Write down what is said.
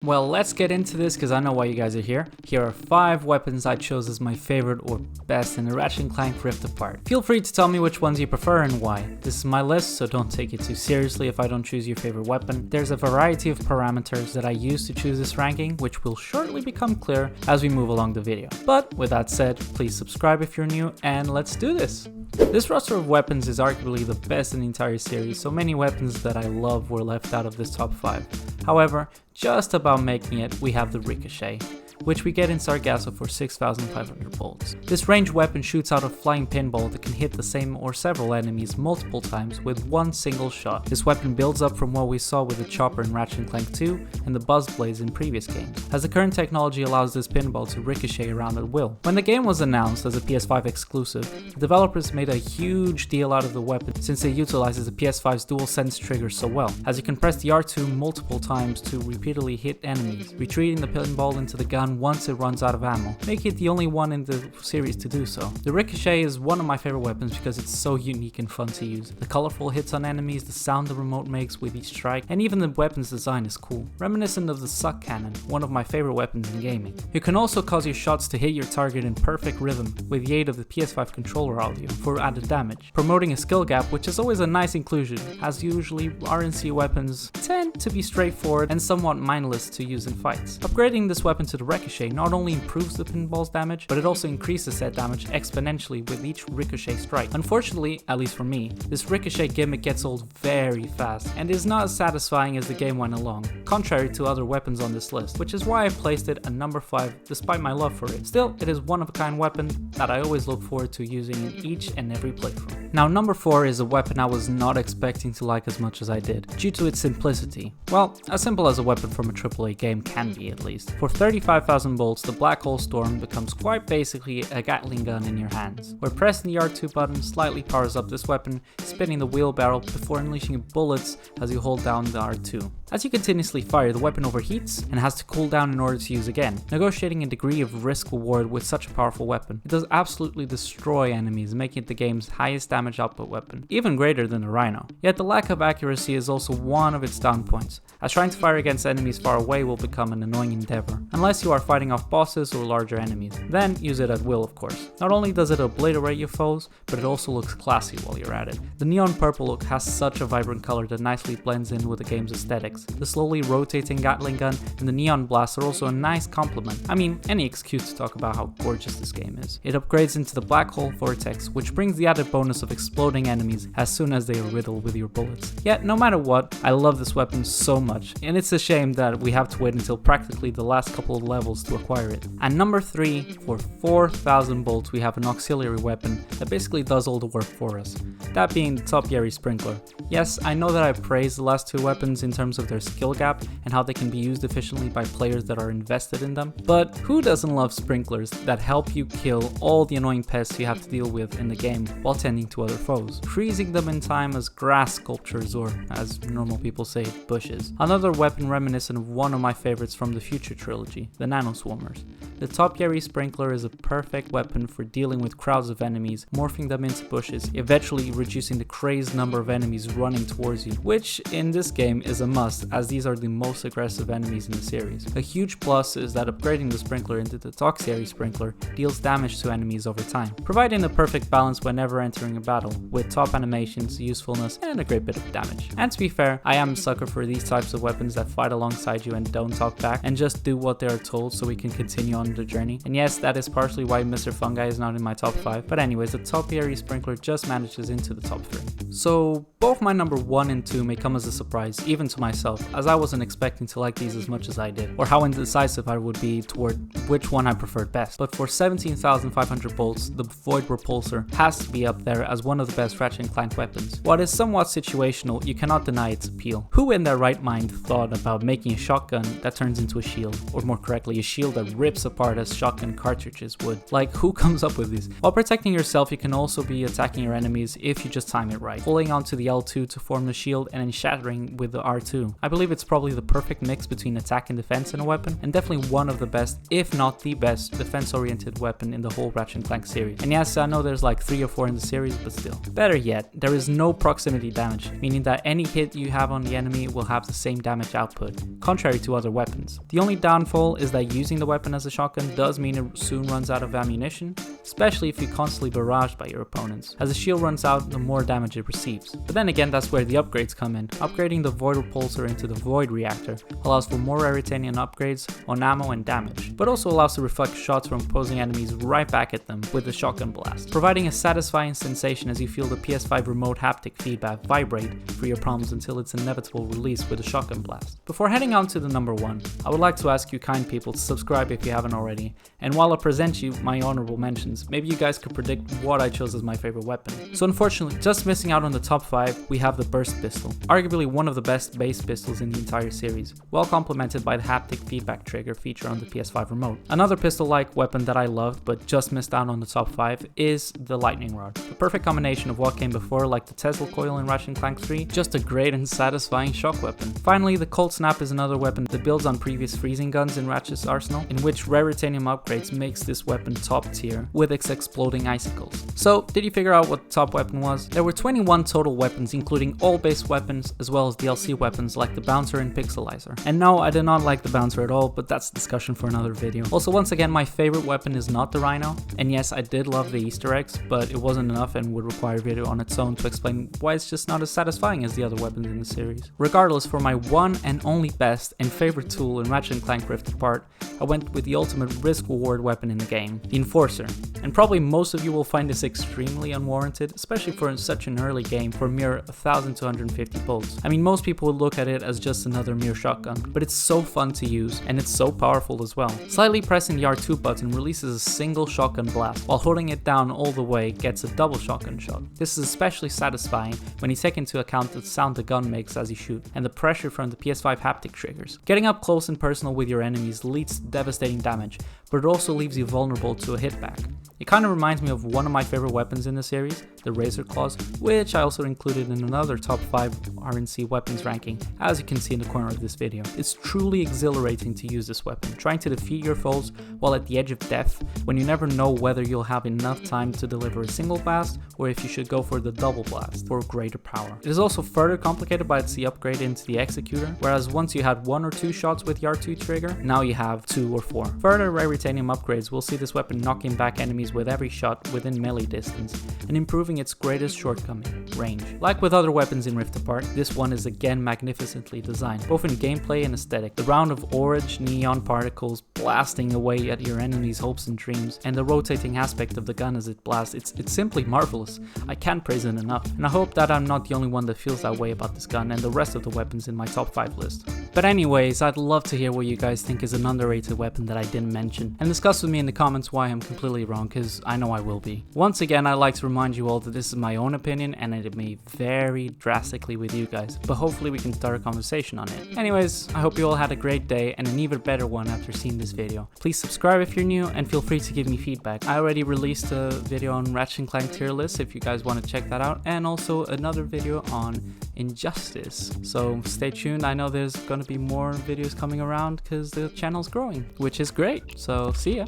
Well, let's get into this because I know why you guys are here. Here are 5 weapons I chose as my favorite or best in the Ratchet and Clank Rift Apart. Feel free to tell me which ones you prefer and why. This is my list, so don't take it too seriously if I don't choose your favorite weapon. There's a variety of parameters that I use to choose this ranking, which will shortly become clear as we move along the video. But with that said, please subscribe if you're new and let's do this. This roster of weapons is arguably the best in the entire series, so many weapons that I love were left out of this top 5. However, just about making it, we have the Ricochet, which we get in Sargasso for 6,500 bolts. This ranged weapon shoots out a flying pinball that can hit the same or several enemies multiple times with one single shot. This weapon builds up from what we saw with the chopper in Ratchet and Clank 2 and the buzz blades in previous games, as the current technology allows this pinball to ricochet around at will. When the game was announced as a PS5 exclusive, the developers made a huge deal out of the weapon since it utilizes the PS5's DualSense trigger so well, as you can press the R2 multiple times to repeatedly hit enemies, retreating the pinball into the gun once it runs out of ammo, making it the only one in the series to do so. The Ricochet is one of my favorite weapons because it's so unique and fun to use. The colorful hits on enemies, the sound the remote makes with each strike, and even the weapon's design is cool, reminiscent of the suck cannon, one of my favorite weapons in gaming. You can also cause your shots to hit your target in perfect rhythm with the aid of the PS5 controller audio for added damage, promoting a skill gap, which is always a nice inclusion, as usually RNC weapons tend to be straightforward and somewhat mindless to use in fights. Upgrading this weapon to the Ricochet not only improves the pinball's damage, but it also increases that damage exponentially with each Ricochet strike. Unfortunately, at least for me, this Ricochet gimmick gets old very fast and is not as satisfying as the game went along, contrary to other weapons on this list, which is why I placed it at number 5 despite my love for it. Still, it is one of a kind weapon that I always look forward to using in each and every playthrough. Now, number 4 is a weapon I was not expecting to like as much as I did, due to its simplicity. Well, as simple as a weapon from a AAA game can be, at least. For 35,000 bolts, the Black Hole Storm becomes quite basically a Gatling gun in your hands, where pressing the R2 button slightly powers up this weapon, spinning the wheelbarrow before unleashing bullets as you hold down the R2. As you continuously fire, the weapon overheats and has to cool down in order to use again, negotiating a degree of risk reward with such a powerful weapon. It does absolutely destroy enemies, making it the game's highest damage output weapon, even greater than the Rhino. Yet the lack of accuracy is also one of its down points, as trying to fire against enemies far away will become an annoying endeavor, unless you are fighting off bosses or larger enemies. Then use it at will, of course. Not only does it obliterate your foes, but it also looks classy while you're at it. The neon purple look has such a vibrant color that nicely blends in with the game's aesthetics. The slowly rotating Gatling gun and the neon blast are also a nice complement. I mean, any excuse to talk about how gorgeous this game is. It upgrades into the Black Hole Vortex, which brings the added bonus of exploding enemies as soon as they are riddled with your bullets. Yet, no matter what, I love this weapon so much, and it's a shame that we have to wait until practically the last couple of levels to acquire it. And number 3, for 4,000 bolts, we have an auxiliary weapon that basically does all the work for us, that being the Topiary Sprinkler. Yes, I know that I praised the last 2 weapons in terms of their skill gap and how they can be used efficiently by players that are invested in them, but who doesn't love sprinklers that help you kill all the annoying pests you have to deal with in the game while tending to other foes, freezing them in time as grass sculptures, or as normal people say, bushes. Another weapon reminiscent of one of my favorites from the Future trilogy, the Nano Swarmers. The Topiary Sprinkler is a perfect weapon for dealing with crowds of enemies, morphing them into bushes, eventually reducing the crazed number of enemies running towards you, which in this game is a must, as these are the most aggressive enemies in the series. A huge plus is that upgrading the Sprinkler into the Toxiary Sprinkler deals damage to enemies over time, providing the perfect balance whenever entering a battle, with top animations, usefulness, and a great bit of damage. And to be fair, I am a sucker for these types of weapons that fight alongside you and don't talk back, and just do what they are told so we can continue on the journey. And yes, that is partially why Mr. Fungi is not in my top 5, but anyways, the Topiary Sprinkler just manages into the top 3. So both my number 1 and 2 may come as a surprise, even to myself, as I wasn't expecting to like these as much as I did, or how indecisive I would be toward which one I preferred best. But for 17,500 bolts, the Void Repulsor has to be up there as one of the best Ratchet and Clank weapons. While it is somewhat situational, you cannot deny its appeal. Who in their right mind thought about making a shotgun that turns into a shield, or more correctly, a shield that rips apart as shotgun cartridges would? Like, who comes up with these? While protecting yourself, you can also be attacking your enemies if you just time it right, pulling onto the L2 to form the shield and then shattering with the R2. I believe it's probably the perfect mix between attack and defense in a weapon, and definitely one of the best, if not the best, defense-oriented weapon in the whole Ratchet and Clank series. And yes, I know there's like 3 or 4 in the series, but still. Better yet, there is no proximity damage, meaning that any hit you have on the enemy will have the same damage output, contrary to other weapons. The only downfall is that using the weapon as a shotgun does mean it soon runs out of ammunition, especially if you're constantly barraged by your opponents. As the shield runs out, the more damage it receives. But then again, that's where the upgrades come in. Upgrading the Void Repulsor into the Void Reactor allows for more Raritanian upgrades on ammo and damage, but also allows to reflect shots from opposing enemies right back at them with the shotgun blast, providing a satisfying sensation as you feel the PS5 remote haptic feedback vibrate for your palms until its inevitable release with a shotgun blast. Before heading on to the number 1, I would like to ask you kind people to subscribe if you haven't already, and while I present you my honorable mentions, maybe you guys could predict what I chose as my favorite weapon. So unfortunately, just missing out on the top 5, we have the Burst Pistol, arguably one of the best base pistols in the entire series, well complemented by the haptic feedback trigger feature on the PS5 remote. Another pistol-like weapon that I loved but just missed out on the top 5 is the Lightning Rod. The perfect combination of what came before, like the Tesla coil in Ratchet and Clank 3, just a great and satisfying shock weapon. Finally, the Cold Snap is another weapon that builds on previous freezing guns in Ratchet's arsenal, in which Raritanium upgrades makes this weapon top tier with its exploding icicles. So, did you figure out what the top weapon was? There were 21 total weapons, including all base weapons as well as DLC weapons like the Bouncer and Pixelizer. And no, I did not like the Bouncer at all, but that's a discussion for another video. Also, once again, my favorite weapon is not the Rhino, and yes, I did love the Easter eggs, but it wasn't enough and would require a video on its own to explain why it's just not as satisfying as the other weapons in the series. Regardless, for my one and only best and favorite tool in Ratchet and Clank Rift Apart, I went with the ultimate risk-reward weapon in the game, the Enforcer. And probably most of you will find this extremely unwarranted, especially for such an early game for mere 1,250 bolts. I mean, most people would look at it as just another mere shotgun, but it's so fun to use and it's so powerful as well. Slightly pressing the R2 button releases a single shotgun blast, while holding it down all the way gets a double shotgun shot. This is especially satisfying when you take into account the sound the gun makes as you shoot, and the pressure from the PS5 haptic triggers. Getting up close and personal with your enemies leads to devastating damage, but it also leaves you vulnerable to a hitback. It kind of reminds me of one of my favorite weapons in the series, the Razor Claws, which I also included in another top 5 RNC weapons ranking, as you can see in the corner of this video. It's truly exhilarating to use this weapon, trying to defeat your foes while at the edge of death, when you never know whether you'll have enough time to deliver a single blast or if you should go for the double blast for greater power. It is also further complicated by the upgrade into the Executor, whereas once you had 1 or 2 shots with the R2 trigger, now you have 2 or 4. Further Raritanium upgrades will see this weapon knocking back enemies with every shot within melee distance, and improving its greatest shortcoming, range. Like with other weapons in Rift Apart, this one is again magnificently designed, both in gameplay and aesthetic. The round of orange neon particles blasting away at your enemies' hopes and dreams, and the rotating aspect of the gun as it blasts, it's simply marvelous. I can't praise it enough, and I hope that I'm not the only one that feels that way about this gun and the rest of the weapons in my top 5 list. But anyways, I'd love to hear what you guys think is an underrated weapon that I didn't mention, and discuss with me in the comments why I'm completely wrong, because I know I will be. Once again, I'd like to remind you all that this is my own opinion and it may vary drastically with you guys, but hopefully we can start a conversation on it. Anyways, I hope you all had a great day and an even better one after seeing this video. Please subscribe if you're new and feel free to give me feedback. I already released a video on Ratchet and Clank tier list if you guys want to check that out, and also another video on Injustice. So stay tuned, I know there's going to be more videos coming around because the channel's growing, which is great. So see ya.